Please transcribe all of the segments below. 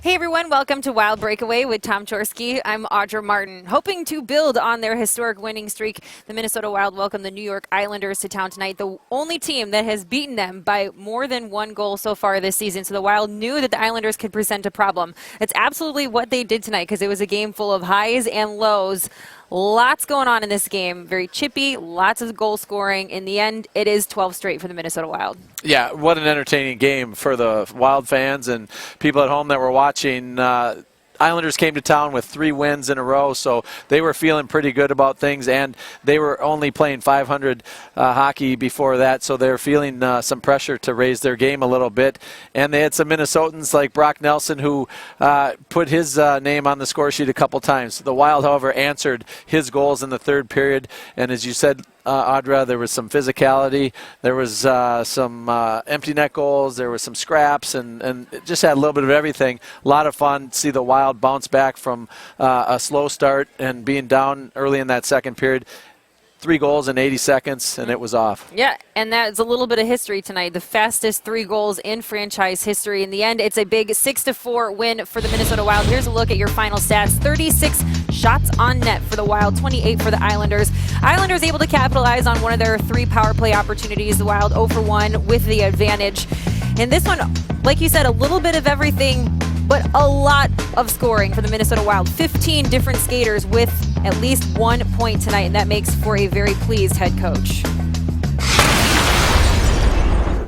Hey everyone, welcome to Wild Breakaway with Tom Chorske. I'm Audra Martin. Hoping to build on their historic winning streak, the Minnesota Wild welcome the New York Islanders to town tonight, the only team that has beaten them by more than one goal so far this season. So the Wild knew that the Islanders could present a problem. It's absolutely what they did tonight because it was a game full of highs and lows. Lots going on in this game. Very chippy, lots of goal scoring. In the end, it is 12 straight for the Minnesota Wild. Yeah, what an entertaining game for the Wild fans and people at home that were watching. Islanders came to town with 3 wins in a row, so they were feeling pretty good about things, and they were only playing 500 hockey before that, so they're feeling some pressure to raise their game a little bit. And they had some Minnesotans like Brock Nelson who put his name on the score sheet a couple times. The Wild, however, answered his goals in the third period, and as you said, Audra, there was some physicality, there was some empty net goals, there was some scraps, and it just had a little bit of everything. A lot of fun to see the Wild bounce back from a slow start and being down early in that second period. 3 goals in 80 seconds, and it was off. Yeah, and that's a little bit of history tonight. The fastest 3 goals in franchise history. In the end, it's a big 6-4 win for the Minnesota Wild. Here's a look at your final stats. 36 shots on net for the Wild, 28 for the Islanders. Islanders able to capitalize on one of their 3 power play opportunities. The Wild 0 for 1 with the advantage. And this one, like you said, a little bit of everything, but a lot of scoring for the Minnesota Wild. 15 different skaters with at least 1 point tonight, and that makes for a very pleased head coach.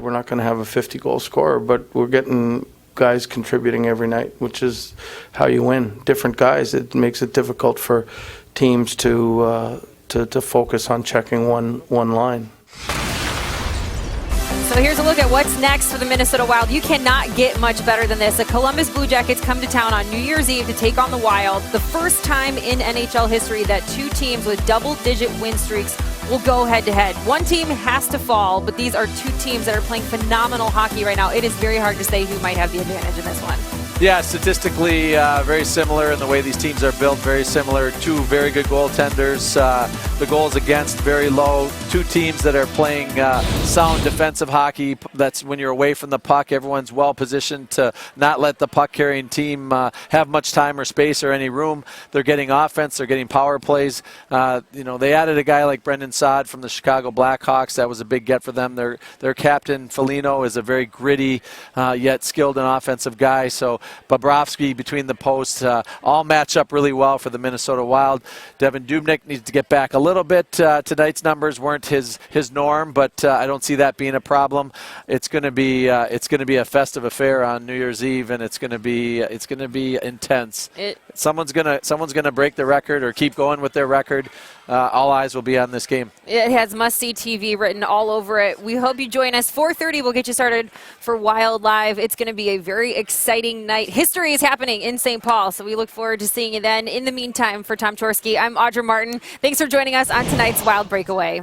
We're not going to have a 50-goal scorer, but we're getting guys contributing every night, which is how you win. Different guys. It makes it difficult for teams to focus on checking one line. So here's a look at what's next for the Minnesota Wild. You cannot get much better than this. The Columbus Blue Jackets come to town on New Year's Eve to take on the Wild. The first time in NHL history that 2 teams with double-digit win streaks will go head-to-head. One team has to fall, but these are 2 teams that are playing phenomenal hockey right now. It is very hard to say who might have the advantage in this one. Yeah, statistically very similar in the way these teams are built, very similar. 2 very good goaltenders. The goals against very low. 2 teams that are playing sound defensive hockey. That's when you're away from the puck. Everyone's well positioned to not let the puck-carrying team have much time or space or any room. They're getting offense. They're getting power plays. They added a guy like Brendan Saad from the Chicago Blackhawks. That was a big get for them. Their captain, Foligno, is a very gritty yet skilled and offensive guy. So Bobrovsky between the posts all match up really well for the Minnesota Wild. Devin Dubnyk needs to get back a little bit. Tonight's numbers weren't his norm, but I don't see that being a problem. It's going to be a festive affair on New Year's Eve, and it's going to be intense. Someone's gonna break the record or keep going with their record. All eyes will be on this game. It has must-see TV written all over it. We hope you join us. 4:30 we'll get you started for Wild Live. It's going to be a very exciting night. History is happening in St. Paul, so we look forward to seeing you then. In the meantime, for Tom Chorske, I'm Audra Martin. Thanks for joining us on tonight's Wild Breakaway.